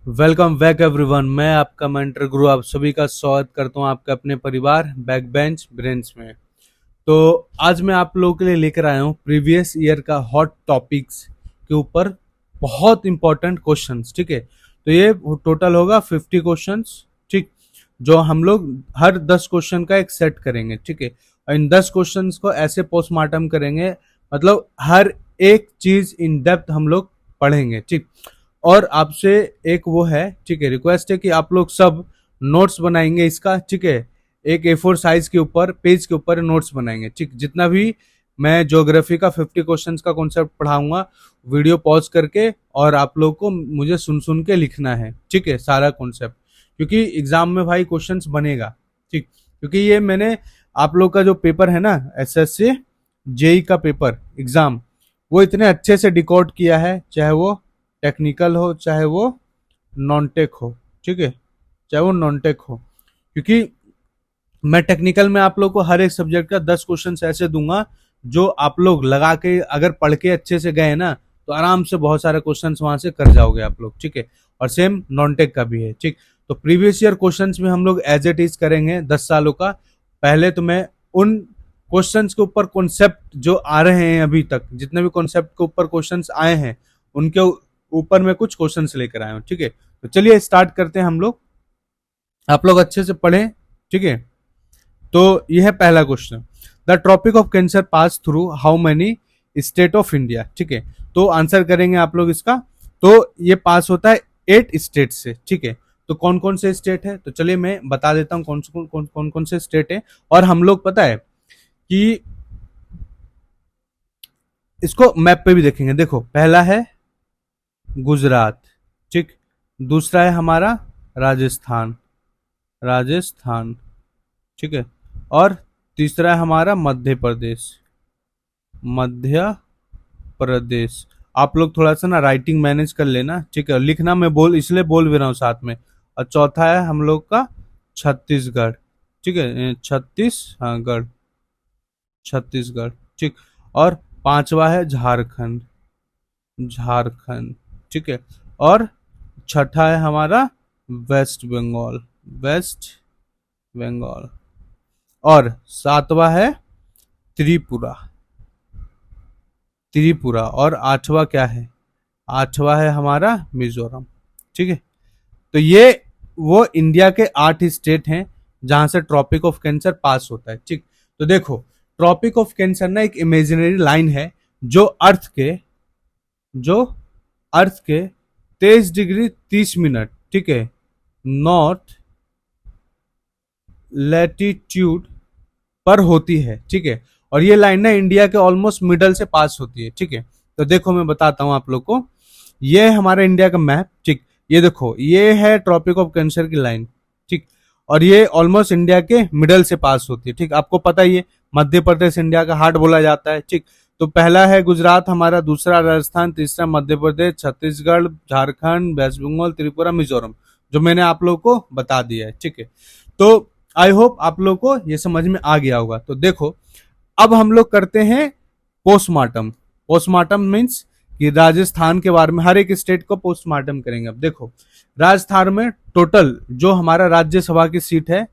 Welcome back everyone. मैं आपका mentor गुरु आप सभी का स्वागत करता हूं आपके अपने परिवार बैक बेंच ब्रेंच में। तो आज मैं आप लोगों के लिए लेकर आया हूं प्रीवियस ईयर का हॉट टॉपिक्स के ऊपर बहुत इंपॉर्टेंट क्वेश्चंस। ठीक है, तो ये टोटल होगा 50 क्वेश्चंस। ठीक, जो हम लोग हर 10 क्वेश्चन का एक सेट करेंगे। ठीक है, और इन 10 क्वेश्चंस को ऐसे पोस्टमार्टम करेंगे, मतलब हर एक चीज इन डेप्थ हम लोग पढ़ेंगे। ठीक, और आपसे एक वो है, ठीक है, रिक्वेस्ट है कि आप लोग सब नोट्स बनाएंगे इसका। ठीक है, एक A4 साइज के ऊपर पेज के ऊपर नोट्स बनाएंगे। ठीक, जितना भी मैं ज्योग्राफी का 50 क्वेश्चंस का कॉन्सेप्ट पढ़ाऊंगा, वीडियो पॉज करके और आप लोग को मुझे सुन सुन के लिखना है। ठीक है, सारा कॉन्सेप्ट, क्योंकि एग्जाम में भाई क्वेश्चंस बनेगा। ठीक, क्योंकि ये मैंने आप लोग का जो पेपर है ना, SSC जेई का पेपर एग्जाम, वो इतने अच्छे से डिकोड किया है, चाहे वो टेक्निकल हो चाहे वो नॉन टेक हो। ठीक है, चाहे वो नॉन टेक हो, क्योंकि मैं टेक्निकल में आप लोग को हर एक सब्जेक्ट का 10 क्वेश्चन ऐसे दूंगा जो आप लोग लगा के अगर पढ़ के अच्छे से गए ना, तो आराम से बहुत सारे क्वेश्चन वहां से कर जाओगे आप लोग। ठीक है, और सेम नॉन टेक का भी है। ठीक, तो प्रीवियस ईयर क्वेश्चन में हम लोग एज इट इज करेंगे 10 सालों का। पहले तो मैं उन क्वेश्चंस के ऊपर कॉन्सेप्ट जो आ रहे हैं अभी तक, जितने भी कॉन्सेप्ट के ऊपर क्वेश्चंस आए हैं, उनके ऊपर मैं कुछ क्वेश्चंस लेकर आया हूँ। ठीक है, तो चलिए स्टार्ट करते हैं हम लोग। आप लोग अच्छे से पढ़ें। ठीक है, तो यह है पहला question. The tropic of cancer pass through how many state of India. ठीक है, तो आंसर करेंगे आप लोग इसका। तो ये पास होता है 8 स्टेट से। ठीक है, तो कौन कौन से स्टेट है, तो चलिए मैं बता देता हूँ कौन कौन से स्टेट है। और हम लोग पता है कि इसको मैप पे भी देखेंगे। देखो, पहला है गुजरात। ठीक, दूसरा है हमारा राजस्थान, राजस्थान। ठीक है, और तीसरा है हमारा मध्य प्रदेश, मध्य प्रदेश। आप लोग थोड़ा सा ना राइटिंग मैनेज कर लेना। ठीक है, लिखना मैं बोल इसलिए बोल भी रहा हूँ साथ में। और चौथा है हम लोग का छत्तीसगढ़। ठीक है, छत्तीस, हाँ गढ़, छत्तीसगढ़। ठीक, और पांचवा है झारखंड, झारखंड। ठीक है, और छठा है हमारा वेस्ट बंगाल, वेस्ट बंगाल। और सातवां है त्रिपुरा, त्रिपुरा। और आठवां क्या है, आठवां है हमारा मिजोरम। ठीक है, तो ये वो इंडिया के 8 स्टेट हैं जहां से ट्रॉपिक ऑफ कैंसर पास होता है। ठीक, तो देखो, ट्रॉपिक ऑफ कैंसर ना एक इमेजिनरी लाइन है जो अर्थ के, जो अर्थ के 23 डिग्री 30 मिनट, ठीक है, नॉर्थ लैटिट्यूड पर होती है। ठीक है, और ये लाइन ना इंडिया के ऑलमोस्ट मिडल से पास होती है। ठीक है, तो देखो मैं बताता हूं आप लोग को। ये है हमारा इंडिया का मैप। ठीक, ये देखो, ये है ट्रॉपिक ऑफ कैंसर की लाइन। ठीक, और ये ऑलमोस्ट इंडिया के मिडल से पास होती है। ठीक, आपको पता ही है मध्य प्रदेश इंडिया का हार्ट बोला जाता है। ठीक, तो पहला है गुजरात हमारा, दूसरा राजस्थान, तीसरा मध्य प्रदेश, छत्तीसगढ़, झारखंड, वेस्ट बंगाल, त्रिपुरा, मिजोरम, जो मैंने आप लोग को बता दिया है। ठीक है, तो आई होप आप लोग को ये समझ में आ गया होगा। तो देखो, अब हम लोग करते हैं पोस्टमार्टम। पोस्टमार्टम मीन्स कि राजस्थान के बारे में हर एक स्टेट को पोस्टमार्टम करेंगे। अब देखो, राजस्थान में टोटल जो हमारा राज्यसभा की सीट है,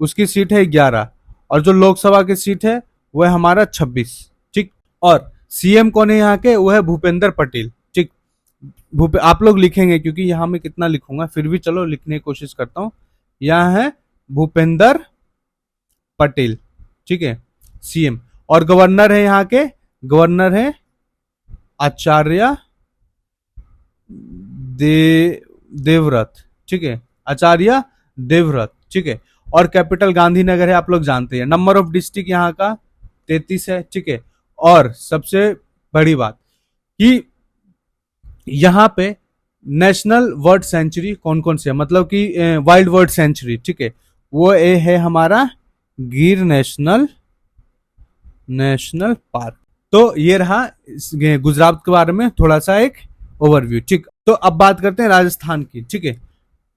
उसकी सीट है 11, और जो लोकसभा की सीट है वो है हमारा 26। ठीक, और सीएम कौन है यहाँ के, वो है भूपेंद्र पटेल। ठीक, आप लोग लिखेंगे क्योंकि यहाँ मैं कितना लिखूंगा, फिर भी चलो लिखने की कोशिश करता हूँ। यहाँ है भूपेंद्र पटेल। ठीक है, सीएम। और गवर्नर है यहाँ के, गवर्नर है आचार्य दे देवव्रत। ठीक है, आचार्य देवव्रत। ठीक है, और कैपिटल गांधीनगर है, आप लोग जानते हैं। नंबर ऑफ डिस्ट्रिक्ट यहाँ का 33 है। ठीक है, और सबसे बड़ी बात कि यहाँ पे नेशनल वर्ड सेंचुरी कौन कौन से है, मतलब कि वाइल्ड वर्ड सेंचुरी। ठीक है, वो है हमारा गिर नेशनल, नेशनल पार्क। तो ये रहा गुजरात के बारे में थोड़ा सा एक ओवरव्यू। ठीक, तो अब बात करते हैं राजस्थान की। ठीक है,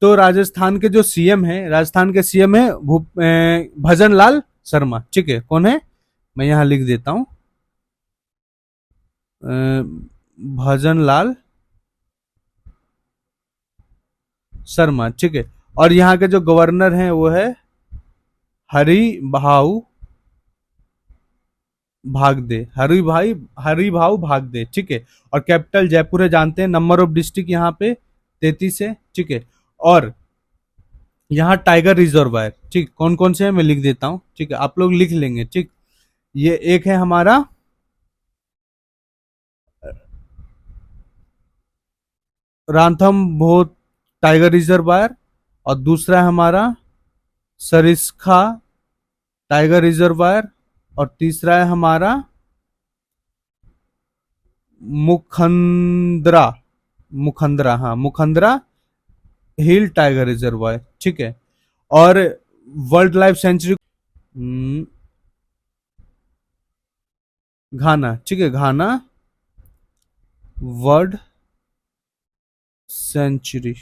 तो राजस्थान के जो सीएम है, राजस्थान के सीएम है भजन लाल शर्मा। ठीक है, कौन है, मैं यहां लिख देता हूं, भजन लाल शर्मा, ठीक है। और यहाँ के जो गवर्नर हैं वो है हरिभाऊ भागदे, हरिभाऊ भागदे, ठीक है। और कैपिटल जयपुर है, जानते हैं। नंबर ऑफ डिस्ट्रिक्ट यहाँ पे 33 है, ठीक है। और यहाँ टाइगर रिजर्व है, ठीक। कौन कौन से है मैं लिख देता हूँ, ठीक है, आप लोग लिख लेंगे, ठीक। ये एक है हमारा रांथमबोर टाइगर रिजर्वायर, और दूसरा है हमारा सरिस्का टाइगर रिजर्वायर, और तीसरा है हमारा मुखंदरा मुखंदरा, हाँ, मुखंदरा हिल टाइगर रिजर्वायर, ठीक है। और वर्ल्ड लाइफ सेंचुरी घाना, ठीक है, घाना वर्ल्ड सेंचुरी,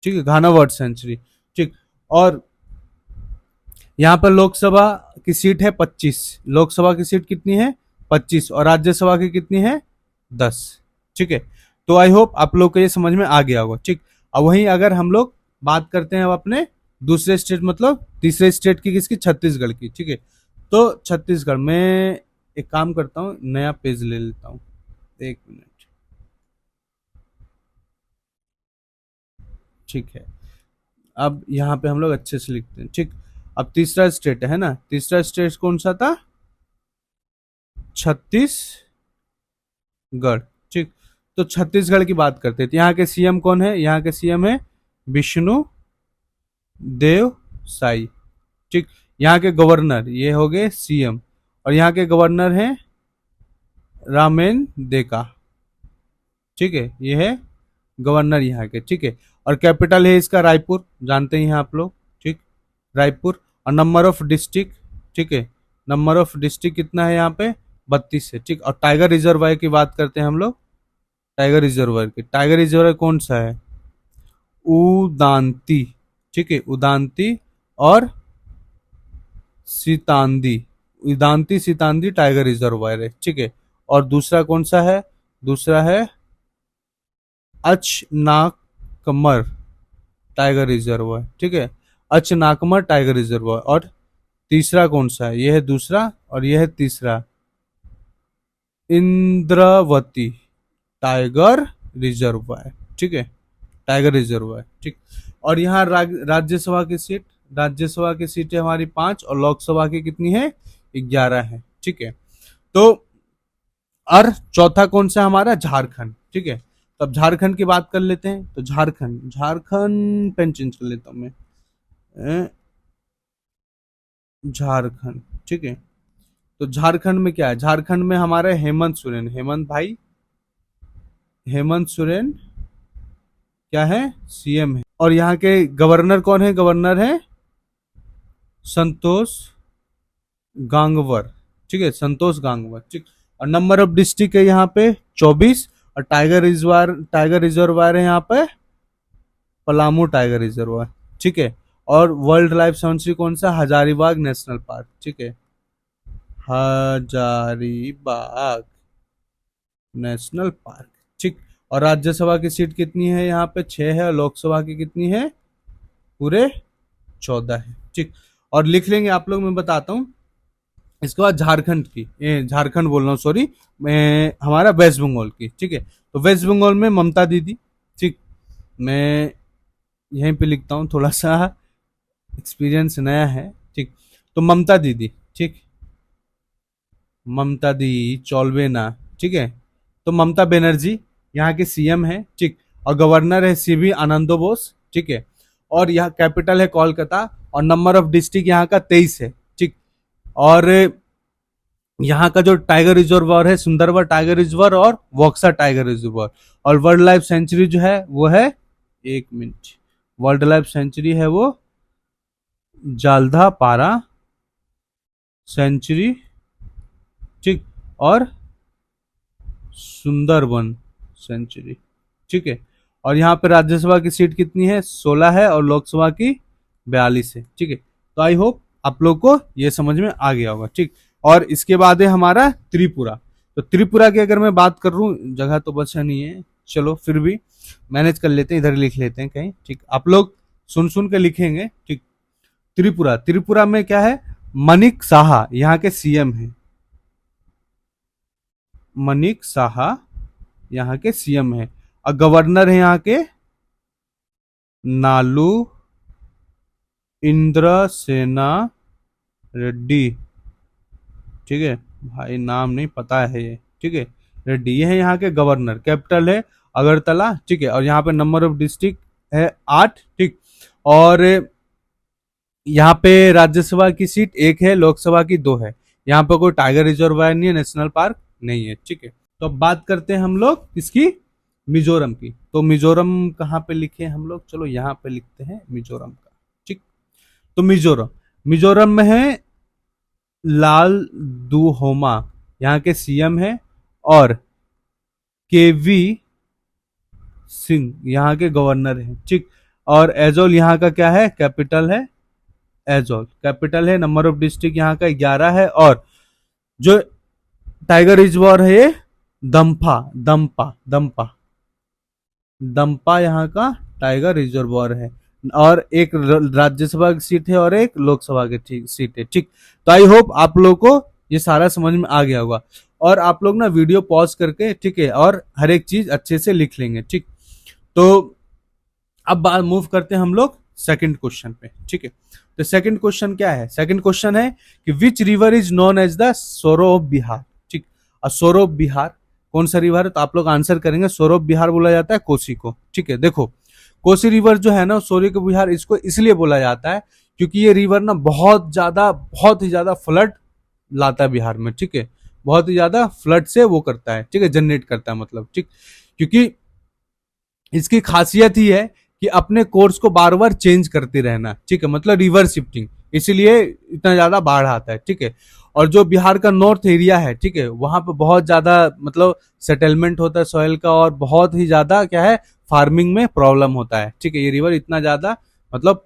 ठीक है, घाना वर्ल्ड सेंचुरी, ठीक। और यहाँ पर लोकसभा की सीट है 25, लोकसभा की सीट कितनी है 25, और राज्यसभा की कितनी है 10, ठीक है। तो आई होप आप लोग को ये समझ में आ गया होगा, ठीक। अब वहीं अगर हम लोग बात करते हैं अब अपने दूसरे स्टेट, मतलब तीसरे स्टेट की, किसकी, छत्तीसगढ़ की, ठीक है। तो छत्तीसगढ़ में एक काम करता हूँ, नया पेज ले लेता हूँ, एक मिनट, ठीक है। अब यहाँ पे हम लोग अच्छे से लिखते हैं, ठीक। अब तीसरा स्टेट है ना, तीसरा स्टेट कौन सा था, छत्तीसगढ़, ठीक। तो छत्तीसगढ़ की बात करते हैं, तो यहाँ के सीएम कौन है, यहाँ के सीएम है विष्णु देव साई, ठीक। यहाँ के गवर्नर ये हो गए सीएम, और यहाँ के गवर्नर हैं रामेन देका, ठीक है, ये है गवर्नर यहाँ के, ठीक है। और कैपिटल है इसका रायपुर, जानते ही हैं आप लोग, ठीक, रायपुर। और नंबर ऑफ डिस्ट्रिक्ट, ठीक है, नंबर ऑफ डिस्ट्रिक्ट कितना है यहाँ पे 32 है, ठीक। और टाइगर रिजर्वायर की बात करते हैं हम लोग, टाइगर रिजर्वायर की, टाइगर रिजर्वायर कौन सा है, उदांती, ठीक है, उदांती और सीतांदी, उदांती सीतांदी टाइगर रिजर्वायर है, ठीक है। और दूसरा कौन सा है, दूसरा है अचनाकमर टाइगर रिजर्वायर, ठीक है, अचनाकमर टाइगर रिजर्वायर। और तीसरा कौन सा है, यह है दूसरा, और यह है तीसरा, इंद्रावती टाइगर रिजर्वायर, ठीक है, टाइगर रिजर्वायर, ठीक। और यहाँ राज्यसभा की सीट, राज्यसभा की सीटें हमारी 5, और लोकसभा की कितनी है 11 है, ठीक है। तो और चौथा कौन सा हमारा, झारखंड, ठीक है। तो अब झारखंड की बात कर लेते हैं, तो झारखंड, झारखंड पेन चेंज कर लेता हूं मैं, झारखंड, ठीक है। तो झारखंड में क्या है, झारखंड में हमारे हेमंत सोरेन, हेमंत भाई, हेमंत सोरेन क्या है, सीएम है। और यहाँ के गवर्नर कौन है, गवर्नर है संतोष गांगवर, ठीक है, संतोष गांगवर, ठीक। और नंबर ऑफ डिस्ट्रिक्ट है यहाँ पे 24, और टाइगर रिजर्वायर है यहाँ पे पलामू टाइगर रिजर्वायर, ठीक है। और वर्ल्ड लाइफ सेंचुरी कौन सा, हजारीबाग नेशनल पार्क, ठीक है, हजारीबाग नेशनल पार्क, ठीक। और राज्यसभा की सीट कितनी है, यहाँ पे 6 है, और लोकसभा की कितनी है, पूरे 14 है, ठीक। और लिख लेंगे आप लोग, मैं बताता हूँ। इसके बाद झारखंड की, झारखंड बोल रहा हूँ, सॉरी, मैं हमारा वेस्ट बंगाल की, ठीक है। तो वेस्ट बंगाल में ममता दीदी, ठीक, मैं यहीं पे लिखता हूँ, थोड़ा सा एक्सपीरियंस नया है, ठीक। तो ममता दीदी, ठीक, ममता दी चौलबेना, ठीक है। तो ममता बनर्जी यहाँ के सीएम है, ठीक। और गवर्नर है सीवी आनंदो बोस, ठीक है। और यहाँ कैपिटल है कोलकाता, और नंबर ऑफ डिस्ट्रिक्ट यहाँ का 23 है, ठीक। और यहाँ का जो टाइगर रिजर्वर है सुंदरबन टाइगर रिजर्वर और वॉक्सा टाइगर रिजर्वर। और वर्ल्ड लाइफ सेंचुरी जो है वो है, एक मिनट, वर्ल्ड लाइफ सेंचुरी है वो जालधा पारा सेंचुरी, ठीक। और सुंदरबन सेंचुरी, ठीक है। और यहाँ पे राज्यसभा की सीट कितनी है 16 है, और लोकसभा की 42 है, ठीक है। तो आई होप आप लोग को ये समझ में आ गया होगा, ठीक। और इसके बाद है हमारा त्रिपुरा। तो त्रिपुरा की अगर मैं बात कर रहा हूँ, जगह तो बचा नहीं है, चलो फिर भी। मैनेज कर लेते हैं, इधर लिख लेते हैं कहीं, ठीक। आप लोग सुन सुन के लिखेंगे, ठीक। त्रिपुरा, त्रिपुरा में क्या है, मनिक साहा यहाँ के सीएम हैं। मनिक साहा यहाँ के सीएम हैं। और गवर्नर है यहाँ के नालू इंद्रसेना रेड्डी, ठीक है भाई, नाम नहीं पता है ये, ठीक है, रेड्डी, ये है यहाँ के गवर्नर। कैपिटल है अगरतला, ठीक है। और यहाँ पे नंबर ऑफ डिस्ट्रिक्ट है 8, ठीक। और यहाँ पे राज्यसभा की सीट 1 है, लोकसभा की 2 है। यहाँ पे कोई टाइगर रिजर्व नहीं है, नेशनल पार्क नहीं है, ठीक है। तो अब बात करते हैं हम लोग इसकी, मिजोरम की। तो मिजोरम कहाँ पे लिखे हम लोग, चलो यहाँ पे लिखते हैं मिजोरम का, ठीक। तो मिजोरम, मिजोरम में है लाल दुहोमा, यहाँ के सीएम है। और केवी सिंह यहाँ के गवर्नर हैं, ठीक। और एजोल यहाँ का क्या है, कैपिटल है एजोल, कैपिटल है। नंबर ऑफ डिस्ट्रिक्ट यहाँ का 11 है। और जो टाइगर रिजर्व है ये दम्फा, दम्पा दम्पा दम्पा यहाँ का टाइगर रिजर्वॉयर है। और एक राज्यसभा की सीट है और एक लोकसभा की सीट है, ठीक। तो आई होप आप लोग को ये सारा समझ में आ गया होगा। और आप लोग ना वीडियो पॉज करके, ठीक है, और हर एक चीज अच्छे से लिख लेंगे, ठीक। तो अब बात मूव करते हैं हम लोग सेकंड क्वेश्चन पे, ठीक है। तो सेकंड क्वेश्चन क्या है, सेकंड क्वेश्चन है कि which river is known as the sorrow of Bihar, ठीक। और सोरो ऑफ बिहार कौन सा रिवर है, तो आप लोग आंसर करेंगे सोरो ऑफ बिहार बोला जाता है कोसी को, ठीक है। देखो कोसी रिवर जो है ना, सोरो के बिहार इसको इसलिए बोला जाता है क्योंकि ये रिवर ना बहुत ही ज्यादा फ्लड लाता है बिहार में, ठीक है। बहुत ही ज्यादा फ्लड से वो करता है, ठीक है, जनरेट करता है मतलब, ठीक। क्योंकि इसकी खासियत ही है कि अपने कोर्स को बार बार चेंज करते रहना, ठीक है, मतलब रिवर शिफ्टिंग, इसीलिए इतना ज्यादा बाढ़ आता है, ठीक है। और जो बिहार का नॉर्थ एरिया है, ठीक है, वहां पे बहुत ज्यादा मतलब सेटलमेंट होता है सॉइल का, और बहुत ही ज्यादा क्या है, फार्मिंग में प्रॉब्लम होता है, ठीक है। ये रिवर इतना ज्यादा मतलब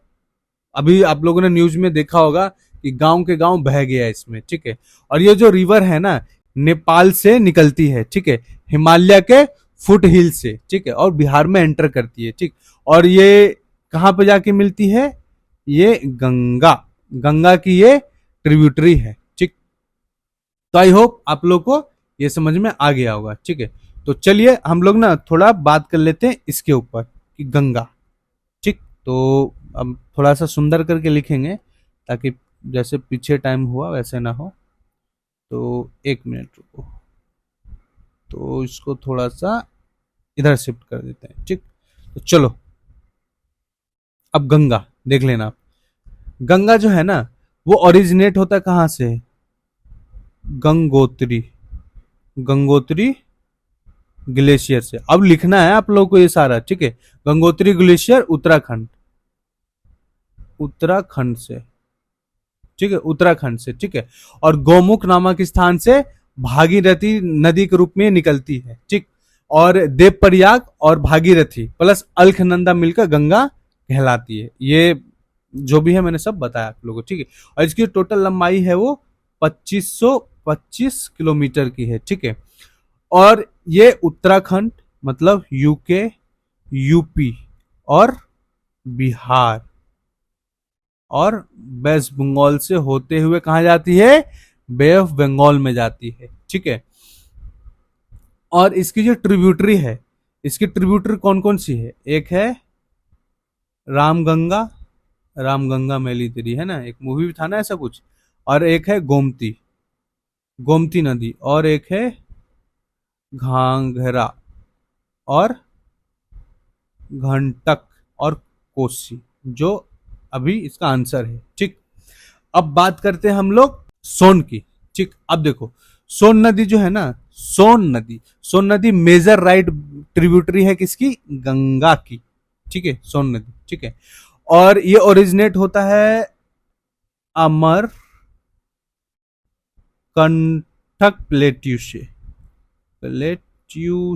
अभी आप लोगों ने न्यूज में देखा होगा कि गांव के गांव बह गया है इसमें, ठीक है। और ये जो रिवर है ना, नेपाल से निकलती है, ठीक है, हिमालय के फुट हिल से, ठीक है, और बिहार में एंटर करती है, ठीक। और ये कहाँ पे जाके मिलती है, ये गंगा, गंगा की ये ट्रिब्यूटरी है, ठीक। तो आई होप आप लोग को ये समझ में आ गया होगा, ठीक है। तो चलिए हम लोग ना थोड़ा बात कर लेते हैं इसके ऊपर कि गंगा, ठीक। तो अब थोड़ा सा सुंदर करके लिखेंगे ताकि जैसे पीछे टाइम हुआ वैसे ना हो। तो 1 मिनट रुको, तो इसको थोड़ा सा इधर शिफ्ट कर देते हैं, ठीक। तो चलो अब गंगा देख लेना आप। गंगा जो है ना वो ओरिजिनेट होता है कहाँ से, गंगोत्री, गंगोत्री ग्लेशियर से। अब लिखना है आप लोगों को ये सारा, ठीक है। गंगोत्री ग्लेशियर उत्तराखंड, उत्तराखंड से, ठीक है, उत्तराखंड से, ठीक है। और गौमुख नामक स्थान से भागीरथी नदी के रूप में निकलती है, ठीक। और देवप्रयाग और भागीरथी प्लस अलखनंदा मिलकर गंगा कहलाती है। ये जो भी है मैंने सब बताया आप लोगों को, ठीक है। और इसकी टोटल लंबाई है वो 2525 किलोमीटर की है, ठीक है। और ये उत्तराखंड मतलब यूके, यूपी और बिहार और वेस्ट बंगाल से होते हुए कहा जाती है, बे ऑफ बंगाल में जाती है, ठीक है। और इसकी जो ट्रिब्यूटरी है, इसकी ट्रिब्यूटरी कौन कौन सी है, एक है रामगंगा, रामगंगा मैली तेरी, है ना, एक मूवी भी था ना ऐसा कुछ। और एक है गोमती, गोमती नदी। और एक है घाघरा और घंटक और कोसी, जो अभी इसका आंसर है, ठीक। अब बात करते हैं हम लोग सोन की, ठीक। अब देखो सोन नदी जो है ना, सोन नदी, सोन नदी मेजर राइट ट्रिब्यूटरी है किसकी, गंगा की, ठीक है, सोन नदी, ठीक है। और ये ओरिजिनेट होता है अमर कंटक प्लेट्यू से, प्लेट्यू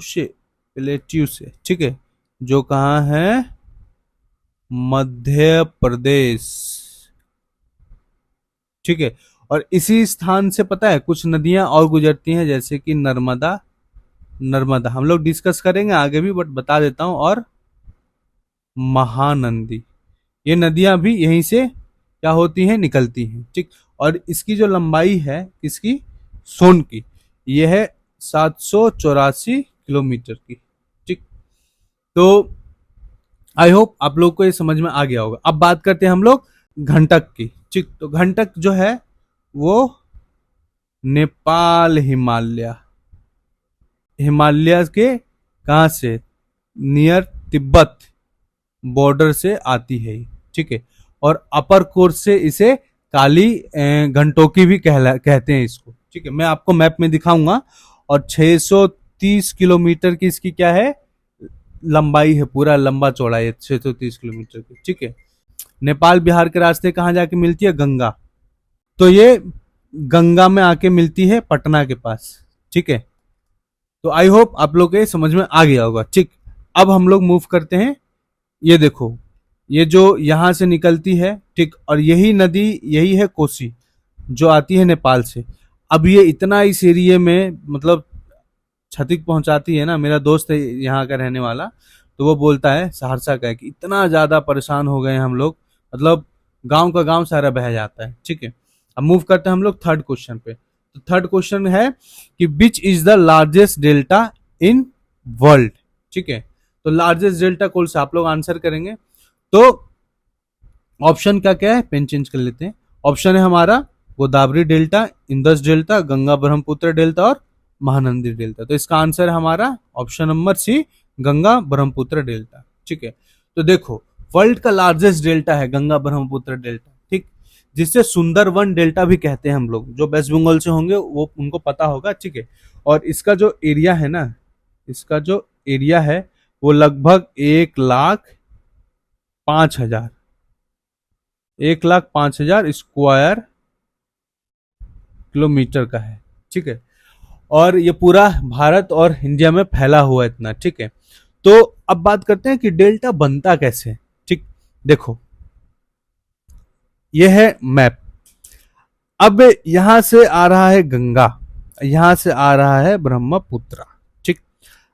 प्लेट्यू से, ठीक है, जो कहाँ है, मध्य प्रदेश, ठीक है। और इसी स्थान से पता है कुछ नदियां और गुजरती हैं, जैसे कि नर्मदा नर्मदा, हम लोग डिस्कस करेंगे आगे भी, बट बता देता हूं, और महानंदी। ये नदियां भी यहीं से क्या होती हैं, निकलती हैं, ठीक। और इसकी जो लंबाई है, किसकी, सोन की, ये है 784 किलोमीटर की, ठीक। तो आई होप आप लोग को ये समझ में आ गया होगा। अब बात करते हैं हम लोग घंटक की, ठीक। तो घंटक जो है वो नेपाल हिमालय, हिमालय के कहाँ से, नियर तिब्बत बॉर्डर से आती है, ठीक है। और अपर कोर्स से इसे काली घंटोकी भी कहते हैं इसको, ठीक है। मैं आपको मैप में दिखाऊंगा। और 630 किलोमीटर की इसकी क्या है, लंबाई है, पूरा लंबा चौड़ा है 630 किलोमीटर की, ठीक है। नेपाल बिहार के रास्ते कहाँ जाके मिलती है, गंगा। तो ये गंगा में आके मिलती है पटना के पास, ठीक है। तो आई होप आप लोग के समझ में आ गया होगा, ठीक। अब हम लोग मूव करते हैं। ये देखो, ये जो यहां से निकलती है, ठीक, और यही नदी, यही है कोसी, जो आती है नेपाल से। अब ये इतना इस एरिया में मतलब क्षति पहुंचाती है ना। मेरा दोस्त है यहाँ का रहने वाला, तो वो बोलता है, सहरसा का है, कि इतना ज्यादा परेशान हो गए हम लोग, मतलब गांव का गांव सारा बह जाता है, ठीक है। अब मूव करते हैं हम लोग थर्ड क्वेश्चन पे। तो थर्ड क्वेश्चन है कि which is the largest delta in world, ठीक है। तो लार्जेस्ट डेल्टा कौन सा, आप लोग आंसर करेंगे। तो ऑप्शन का क्या है, पेन चेंज कर लेते हैं। ऑप्शन है हमारा Godavari delta, Indus delta, Ganga Brahmaputra delta और महानंदी डेल्टा। तो इसका आंसर है हमारा option number C, Ganga Brahmaputra delta, ठीक है। तो देखो, वर्ल्ड का लार्जेस्ट डेल्टा है गंगा ब्रह्मपुत्र डेल्टा, ठीक, जिससे सुंदरवन डेल्टा भी कहते हैं हम लोग। जो वेस्ट बंगाल से होंगे वो उनको पता होगा, ठीक है। और इसका जो एरिया है ना, इसका जो एरिया है वो लगभग 1,05,000 1,05,000 किलोमीटर का है, ठीक है। और ये पूरा भारत और इंडिया में फैला हुआ है इतना, ठीक है। तो अब बात करते हैं कि डेल्टा बनता कैसे, ठीक। देखो, ये है मैप। अब यहां से आ रहा है गंगा, यहां से आ रहा है ब्रह्मपुत्र, ठीक।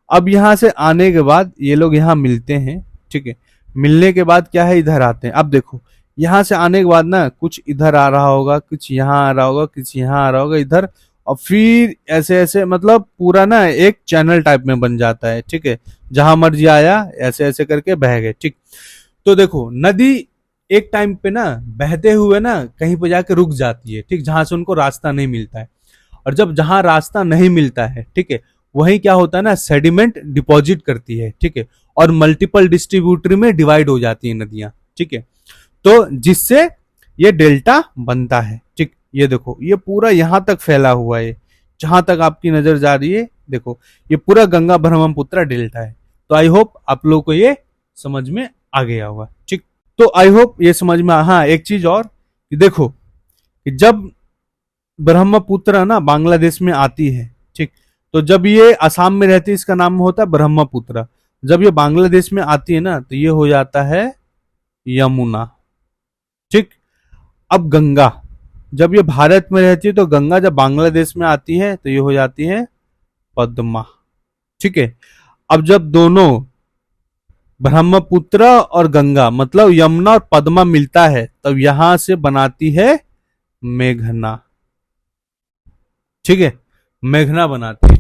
अब यहां से आने के बाद ये लोग यहां मिलते हैं, ठीक है। मिलने के बाद क्या है, इधर आते हैं। अब देखो, यहां से आने के बाद ना कुछ इधर आ रहा होगा, कुछ यहां आ रहा होगा, कुछ यहां आ रहा होगा इधर, और फिर ऐसे ऐसे मतलब पूरा ना एक चैनल टाइप में बन जाता है, ठीक है। जहां मर्जी आया ऐसे ऐसे करके बह गए, ठीक। तो देखो, नदी एक टाइम पे ना बहते हुए ना कहीं पे जाके रुक जाती है, ठीक, जहां से उनको रास्ता नहीं मिलता है। और जब जहां रास्ता नहीं मिलता है, ठीक है, वहीं क्या होता है ना, सेडिमेंट डिपॉजिट करती है, ठीक है। और मल्टीपल डिस्ट्रीब्यूटरी में डिवाइड हो जाती है नदियां, ठीक है। तो जिससे ये डेल्टा बनता है, ठीक। ये देखो, ये पूरा यहां तक फैला हुआ है, जहां तक आपकी नजर जा रही है, देखो ये पूरा गंगा ब्रह्मपुत्र डेल्टा है। तो आई होप आप लोग को ये समझ में आ गया होगा, ठीक। तो आई होप ये समझ में, हाँ एक चीज और कि देखो, कि जब ब्रह्मपुत्र ना बांग्लादेश में आती है, ठीक, तो जब ये असम में रहती है इसका नाम होता है ब्रह्मपुत्र। जब ये बांग्लादेश में आती है ना तो ये हो जाता है यमुना, ठीक। अब गंगा, जब ये भारत में रहती है तो गंगा जब बांग्लादेश में आती है तो ये हो जाती है पद्मा, ठीक है। अब जब दोनों ब्रह्मपुत्र और गंगा मतलब यमुना और पद्मा मिलता है तब यहां से बनाती है मेघना, ठीक है, मेघना बनाती है।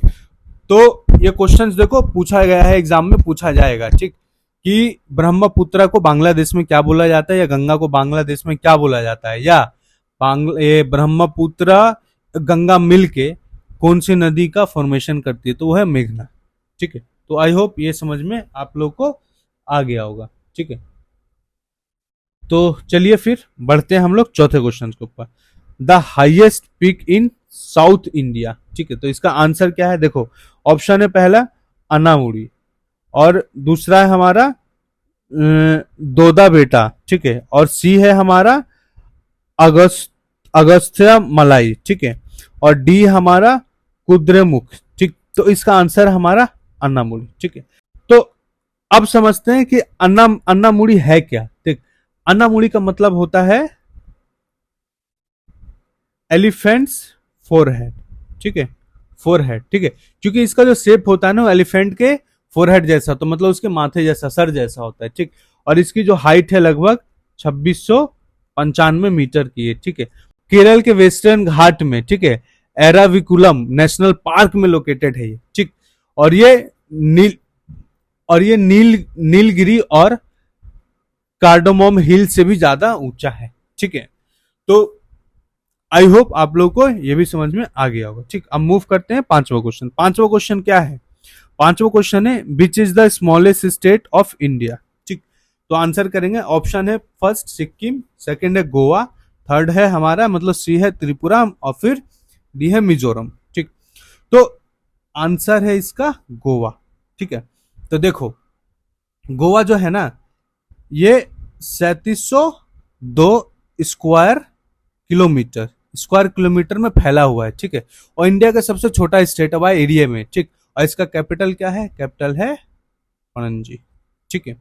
तो ये क्वेश्चंस देखो पूछा गया है, एग्जाम में पूछा जाएगा, ठीक, कि ब्रह्मपुत्र को बांग्लादेश में क्या बोला जाता है, या गंगा को बांग्लादेश में क्या बोला जाता है, या ये ब्रह्मपुत्र गंगा मिल के कौन सी नदी का फॉर्मेशन करती है, तो वो है मेघना, ठीक है। तो आई होप ये समझ में आप लोग को आ गया होगा, ठीक है। तो चलिए फिर बढ़ते हैं हम लोग चौथे क्वेश्चन के ऊपर। The highest peak in south India, ठीक है। तो इसका आंसर क्या है, देखो ऑप्शन है पहला अनामुड़ी, और दूसरा है हमारा दोदा बेटा, ठीक है, और सी है हमारा अगस्त अगस्त्य मलाई, ठीक है, और डी हमारा कुद्रेमुख, ठीक। तो इसका आंसर हमारा अन्नामुड़ी, ठीक है। तो अब समझते हैं कि अन्नामुड़ी है क्या, ठीक। अन्नामुड़ी का मतलब होता है एलिफेंट्स फोरहेड, ठीक है, फोरहेड, ठीक है, क्योंकि इसका जो शेप होता है ना एलिफेंट के फोरहेड जैसा, तो मतलब उसके माथे जैसा, सर जैसा होता है, ठीक। और इसकी जो हाइट है लगभग 2695 मीटर की है, ठीक है। केरल के वेस्टर्न घाट में, ठीक है, एराविकुलम नेशनल पार्क में लोकेटेड है ये, ठीक। और ये नील और ये नीलगिरी और कार्डोमोम हिल से भी ज्यादा ऊंचा है, ठीक है। तो आई होप आप लोग को ये भी समझ में आ गया होगा, ठीक। अब मूव करते हैं पांचवा क्वेश्चन। पांचवा क्वेश्चन क्या है? पांचवा क्वेश्चन है which is the smallest state of India, ठीक। तो आंसर करेंगे, ऑप्शन है फर्स्ट सिक्किम, सेकंड है गोवा, थर्ड है हमारा मतलब सी है त्रिपुरा, और फिर डी है मिजोरम, ठीक। तो आंसर है इसका गोवा, ठीक है। तो देखो गोवा जो है ना ये 3702 स्क्वायर किलोमीटर में फैला हुआ है, ठीक है। और इंडिया का सबसे छोटा स्टेट है भाई एरिया में, ठीक। और इसका कैपिटल क्या है? कैपिटल है पणजी, ठीक है।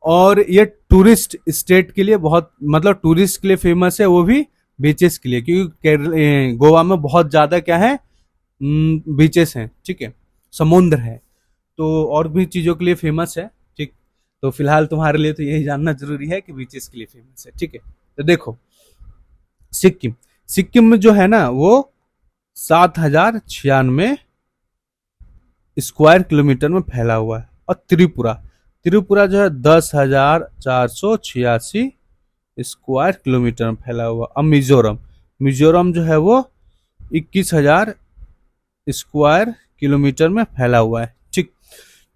और ये टूरिस्ट स्टेट के लिए बहुत मतलब टूरिस्ट के लिए फेमस है, वो भी बीचेस के लिए, क्योंकि गोवा में बहुत ज्यादा क्या है बीचेस हैं, ठीक है, समुद्र है। तो और भी चीजों के लिए फेमस है, ठीक। तो फिलहाल तुम्हारे लिए तो यही जानना जरूरी है कि बीचेस के लिए फेमस है, ठीक है। तो देखो सिक्किम, सिक्किम में जो है ना वो 7096 स्क्वायर किलोमीटर में फैला हुआ है। और त्रिपुरा, त्रिपुरा जो है 10,486 स्क्वायर किलोमीटर में फैला हुआ। अब मिजोरम, मिजोरम जो है वो 21,000 स्क्वायर किलोमीटर में फैला हुआ है, ठीक।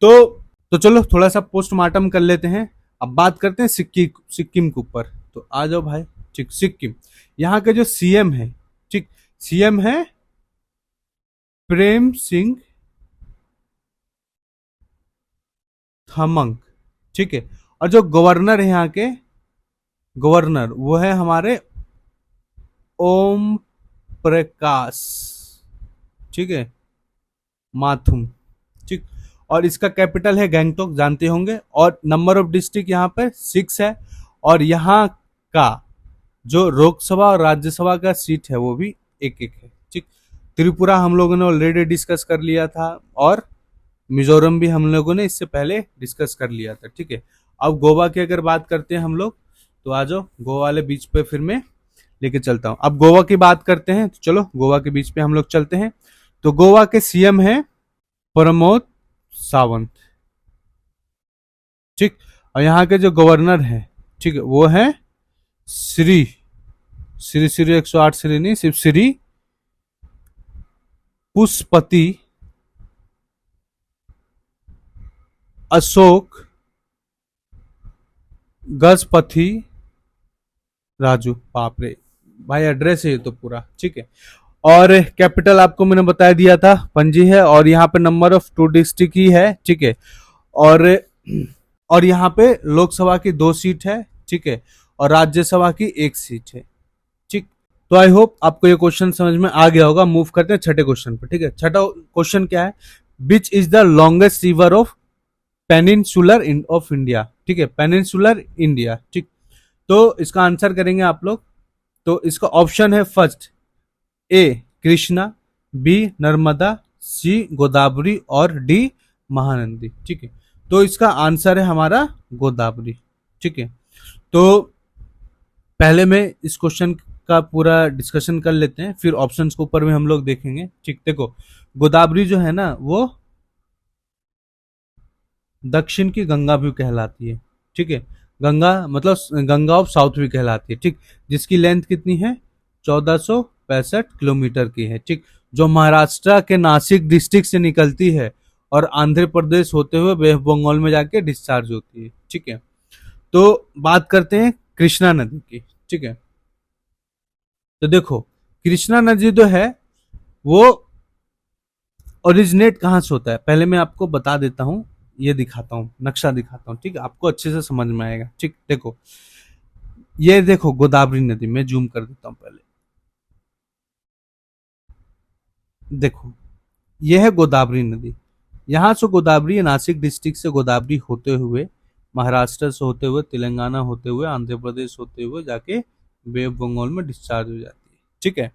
तो चलो थोड़ा सा पोस्टमार्टम कर लेते हैं। अब बात करते हैं सिक्किम के ऊपर। तो आ जाओ भाई, ठीक। सिक्किम, यहाँ के जो सीएम है, ठीक, सीएम है प्रेम सिंह थमंग, ठीक है। और जो गवर्नर है यहाँ के, गवर्नर वो है हमारे ओम प्रकाश, ठीक है, माथुम, ठीक। और इसका कैपिटल है गैंगटोक, जानते होंगे। और नंबर ऑफ डिस्ट्रिक्ट यहाँ पे 6 है। और यहाँ का जो लोकसभा और राज्यसभा का सीट है वो भी एक एक है, ठीक। त्रिपुरा हम लोगों ने ऑलरेडी डिस्कस कर लिया था, और मिजोरम भी हम लोगों ने इससे पहले डिस्कस कर लिया था, ठीक है। अब गोवा की अगर बात करते हैं हम लोग, तो आ जाओ गोवा वाले बीच पे फिर मैं लेके चलता हूँ। अब गोवा की बात करते हैं, तो चलो गोवा के बीच पे हम लोग चलते हैं। तो गोवा के सीएम है प्रमोद सावंत, ठीक। और यहाँ के जो गवर्नर है, ठीक है, वो है श्री श्री श्री 108 श्री नहीं, सिर्फ श्री पुष्पति अशोक गजपति राजू। बाप रे भाई, एड्रेस है ये तो पूरा, ठीक है। और कैपिटल आपको मैंने बता दिया था पणजी है। और यहाँ पे नंबर ऑफ 2 डिस्ट्रिक्ट ही है, ठीक है। और और यहाँ पे लोकसभा की 2 सीट है, ठीक है। और राज्यसभा की 1 सीट है, ठीक। तो आई होप आपको ये क्वेश्चन समझ में आ गया होगा। मूव करते हैं छठे क्वेश्चन पर, ठीक है। छठा क्वेश्चन क्या है? Which is the longest river of peninsular of India, ठीक है, पेनिनसुलर इंडिया, ठीक। तो इसका आंसर करेंगे आप लोग। तो इसका ऑप्शन है first A Krishna, B Narmada, सी गोदावरी और डी महानंदी, ठीक है। तो इसका आंसर है हमारा गोदावरी, ठीक है। तो पहले में इस क्वेश्चन का पूरा डिस्कशन कर लेते हैं, फिर ऑप्शंस के ऊपर में हम लोग देखेंगे, ठीक। देखो गोदावरी जो है ना वो दक्षिण की गंगा भी कहलाती है, ठीक है। गंगा मतलब गंगा ऑफ साउथ भी कहलाती है, ठीक। जिसकी लेंथ कितनी है? 1465 किलोमीटर की है, ठीक। जो महाराष्ट्र के नासिक डिस्ट्रिक्ट से निकलती है और आंध्र प्रदेश होते हुए वेस्ट बंगाल में जाके डिस्चार्ज होती है, ठीक है। तो बात करते हैं कृष्णा नदी की, ठीक है। तो देखो कृष्णा नदी जो है वो ओरिजिनेट कहाँ से होता है, पहले मैं आपको बता देता हूँ, ये दिखाता हूँ, नक्शा दिखाता हूँ, ठीक है, आपको अच्छे से समझ में आएगा, ठीक। देखो ये देखो गोदावरी नदी, मैं जूम कर देता हूँ पहले। देखो ये है गोदावरी नदी। यहाँ से गोदावरी नासिक डिस्ट्रिक्ट से गोदावरी होते हुए महाराष्ट्र से होते हुए तेलंगाना होते हुए आंध्र प्रदेश होते हुए जाके वेस्ट बंगाल में डिस्चार्ज हो जाती है, ठीक है।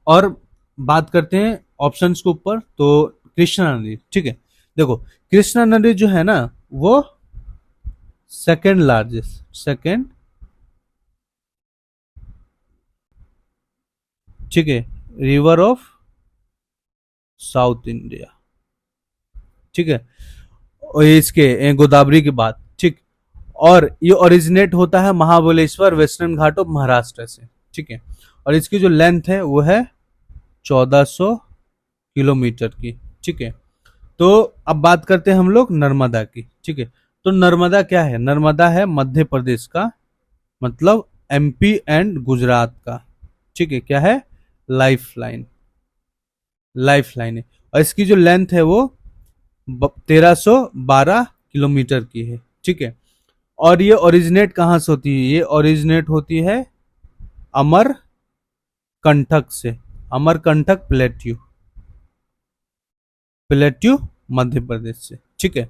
और बात करते हैं ऑप्शंस के ऊपर, तो कृष्णा नदी, ठीक है। देखो कृष्णा नदी जो है ना वो सेकेंड लार्जेस्ट, सेकेंड, ठीक है, रिवर ऑफ साउथ इंडिया, ठीक है, और इसके गोदावरी के बाद, ठीक। और ये ओरिजिनेट होता है Mahabaleshwar western Ghat of Maharashtra से, ठीक है। और इसकी जो लेंथ है वो है 1400 किलोमीटर की, ठीक है। तो अब बात करते हैं हम लोग नर्मदा की, ठीक है। तो नर्मदा क्या है? नर्मदा है मध्य प्रदेश का, मतलब एमपी एंड गुजरात का, ठीक है। क्या है? लाइफ लाइन, लाइफ लाइन है। और इसकी जो लेंथ है वो 1312 किलोमीटर की है, ठीक है। और ये ओरिजिनेट कहाँ से होती है? ये ओरिजिनेट होती है अमरकंटक से, अमरकंटक प्लेट्यू, प्लेट्यू मध्य प्रदेश से, ठीक है।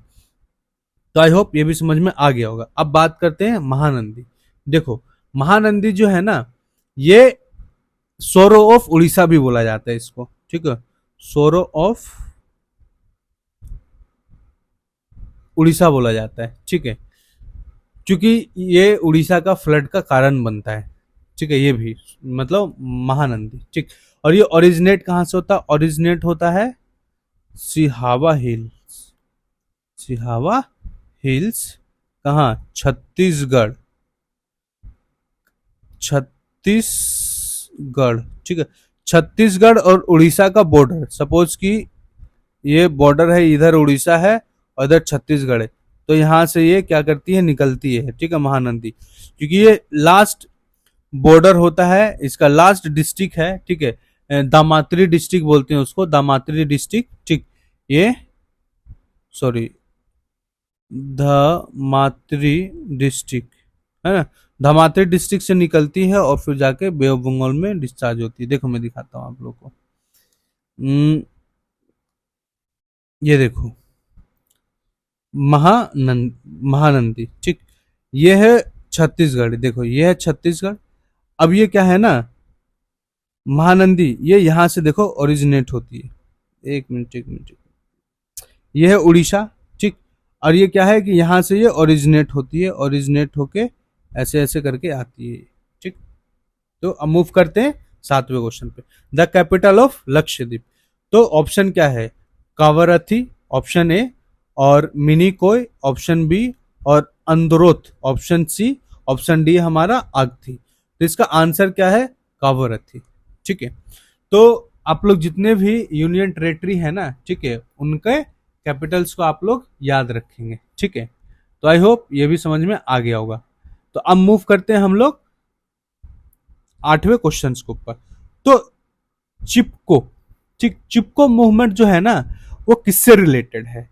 तो आई होप ये भी समझ में आ गया होगा। अब बात करते हैं महानंदी। देखो महानंदी जो है ना, ये सोरो ऑफ उड़ीसा भी बोला जाता है इसको, ठीक है। सोरो ऑफ उड़ीसा बोला जाता है, ठीक है, क्योंकि ये उड़ीसा का फ्लड का कारण बनता है, ठीक है। ये भी मतलब महानंदी, ठीक। और ये ओरिजिनेट कहाँ से होता है? ओरिजिनेट होता है सिहावा हिल्स, सिहावा हिल्स, कहाँ? छत्तीसगढ़, छत्तीसगढ़, ठीक है। छत्तीसगढ़ और उड़ीसा का बॉर्डर, सपोज कि ये बॉर्डर है, इधर उड़ीसा है और इधर छत्तीसगढ़ है, तो यहां से ये क्या करती है? निकलती है, ठीक है, महानंदी। क्योंकि ये लास्ट बॉर्डर होता है, इसका लास्ट डिस्ट्रिक्ट है, ठीक है। दामात्री डिस्ट्रिक्ट बोलते हैं उसको, दामात्री डिस्ट्रिक्ट, ठीक। ये सॉरी, धमात्री डिस्ट्रिक्ट है ना, धमात्री डिस्ट्रिक्ट से निकलती है और फिर जाके बे ऑफ बंगाल में डिस्चार्ज होती है। देखो मैं दिखाता हूँ आप लोग को। ये देखो महानंदी, ठीक। ये है छत्तीसगढ़, देखो ये है छत्तीसगढ़। अब ये क्या है ना, महानंदी ये यहां से देखो ओरिजिनेट होती है। एक मिनट, एक मिनट, ये है उड़ीसा, ठीक। और ये क्या है कि यहां से ये ओरिजिनेट होती है, ओरिजिनेट होके ऐसे ऐसे करके आती है, ठीक। तो अब मूव करते हैं 7वें क्वेश्चन पे। The capital of Lakshadweep. तो ऑप्शन क्या है? कावरथी ऑप्शन ए, और मिनिकोय ऑप्शन बी, और अंदरोथ ऑप्शन सी, ऑप्शन डी हमारा आगथी। तो इसका आंसर क्या है? कावरथी, ठीक है। तो आप लोग जितने भी यूनियन टेरेटरी है ना, ठीक है, उनके कैपिटल्स को आप लोग याद रखेंगे, ठीक है। तो आई होप ये भी समझ में आ गया होगा। तो अब मूव करते हैं हम लोग 8वें क्वेश्चन के ऊपर। तो चिपको, ठीक, चिपको मूवमेंट जो है ना वो किससे रिलेटेड है?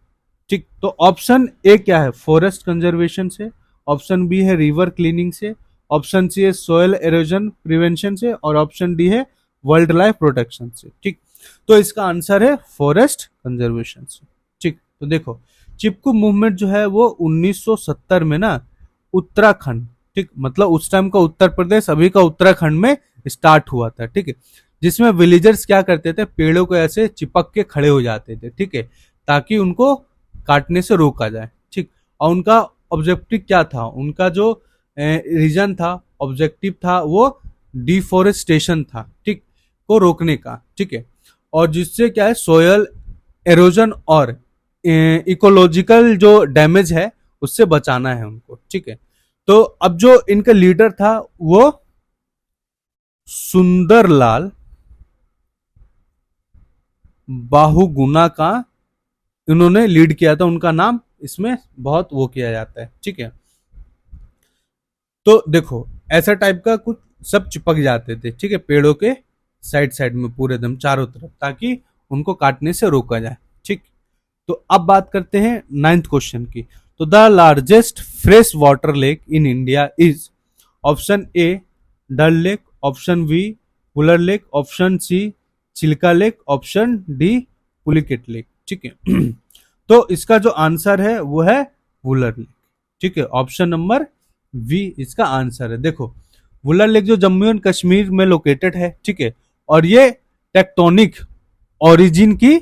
ठीक, तो ऑप्शन ए क्या है? फॉरेस्ट कंजर्वेशन से, ऑप्शन बी है रिवर क्लीनिंग से, ऑप्शन सी है सोयल एरोजन प्रिवेंशन से, और ऑप्शन डी है वाइल्ड लाइफ प्रोटेक्शन से, ठीक। तो इसका आंसर है फॉरेस्ट कंजर्वेशन से, ठीक। तो देखो चिपको मूवमेंट जो है वो 1970 में ना उत्तराखंड, ठीक, मतलब उस टाइम का उत्तर प्रदेश, अभी का उत्तराखंड में स्टार्ट हुआ था, ठीक है। जिसमें विलेजर्स क्या करते थे? पेड़ों को ऐसे चिपक के खड़े हो जाते थे, ठीक है, ताकि उनको काटने से रोका जाए, ठीक। और उनका ऑब्जेक्टिव क्या था? उनका जो रीजन था, ऑब्जेक्टिव था, वो डिफोरेस्टेशन था, ठीक, को रोकने का, ठीक है। और जिससे क्या है, सोयल एरोजन और इकोलॉजिकल जो डैमेज है उससे बचाना है उनको, ठीक है। तो अब जो इनका लीडर था वो सुंदरलाल बाहुगुना का इन्होंने लीड किया था, उनका नाम इसमें बहुत वो किया जाता है, ठीक है। तो देखो ऐसा टाइप का कुछ सब चिपक जाते थे, ठीक है, पेड़ों के साइड साइड में पूरे दम चारों तरफ, ताकि उनको काटने से रोका जाए, ठीक। तो अब बात करते हैं 9th क्वेश्चन की। तो the largest fresh water lake in India is, option A Dal lake, option B Wular lake, option C Chilka lake, option D Pulicat lake, ठीक है। तो इसका जो आंसर है वो है वुलर लेक, ठीक है, ऑप्शन नंबर वी इसका आंसर है। देखो वुलर लेक जो जम्मू एंड कश्मीर में लोकेटेड है, ठीक है, और ये टेक्टोनिक ओरिजिन की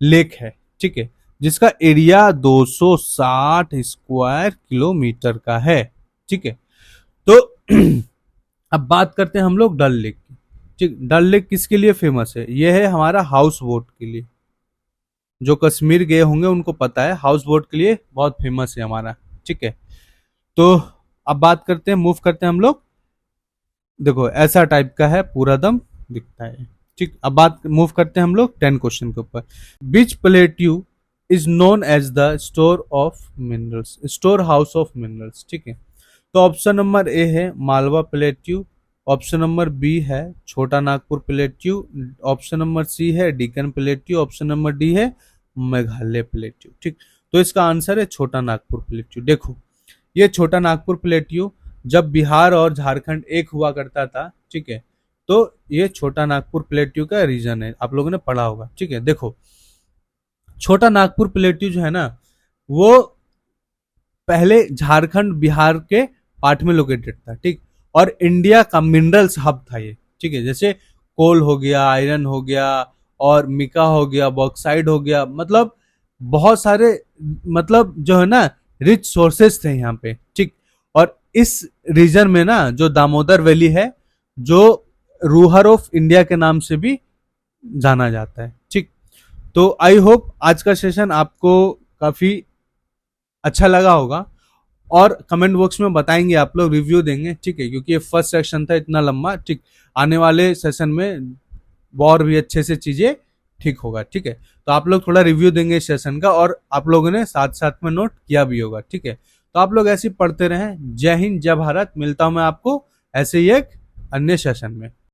लेक है, ठीक है, जिसका एरिया 260 स्क्वायर किलोमीटर का है, ठीक है। तो अब बात करते हैं हम लोग डल लेक की, ठीक। डल लेक किसके लिए फेमस है? यह है हमारा हाउस बोट के लिए। जो कश्मीर गए होंगे उनको पता है, हाउस बोट के लिए बहुत फेमस है हमारा, ठीक है। तो अब बात करते हैं, मूव करते हैं हम लोग। देखो ऐसा टाइप का है, पूरा दम दिखता है, ठीक। अब बात मूव करते हैं हम लोग 10 क्वेश्चन के ऊपर। Which plateau is known as the store of minerals, store house of minerals, ठीक है। तो ऑप्शन नंबर ए है Malwa plateau, option number B है Chota Nagpur plateau, option number C है Deccan plateau, option number D है मेघालय प्लेट्यू, ठीक। तो इसका आंसर है छोटा नागपुर प्लेट्यू। देखो ये छोटा नागपुर प्लेट्यू जब बिहार और झारखंड एक हुआ करता था, ठीक है, तो ये छोटा नागपुर प्लेट्यू का रीजन है, आप लोगों ने पढ़ा होगा, ठीक है। देखो छोटा नागपुर प्लेट्यू जो है ना, वो पहले झारखंड बिहार के पार्ट में लोकेटेड था, ठीक। और इंडिया का मिनरल्स हब था ये, ठीक है। जैसे कोल हो गया, आयरन हो गया, और मिका हो गया, बॉक्साइड हो गया, मतलब बहुत सारे, मतलब जो है ना रिच सोर्सेस थे यहाँ पे, ठीक। और इस रीजन में ना जो दामोदर वैली है, जो रूहर ऑफ इंडिया के नाम से भी जाना जाता है, ठीक। तो आई होप आज का सेशन आपको काफी अच्छा लगा होगा, और कमेंट बॉक्स में बताएंगे, आप लोग रिव्यू देंगे, ठीक है, क्योंकि ये फर्स्ट सेक्शन था इतना लंबा, ठीक। आने वाले सेशन में और भी अच्छे से चीजें ठीक होगा, ठीक है। तो आप लोग थोड़ा रिव्यू देंगे इस सेशन का, और आप लोगों ने साथ साथ में नोट किया भी होगा, ठीक है। तो आप लोग ऐसे ही पढ़ते रहें। जय हिंद, जय भारत। मिलता हूं मैं आपको ऐसे ही एक अन्य सेशन में।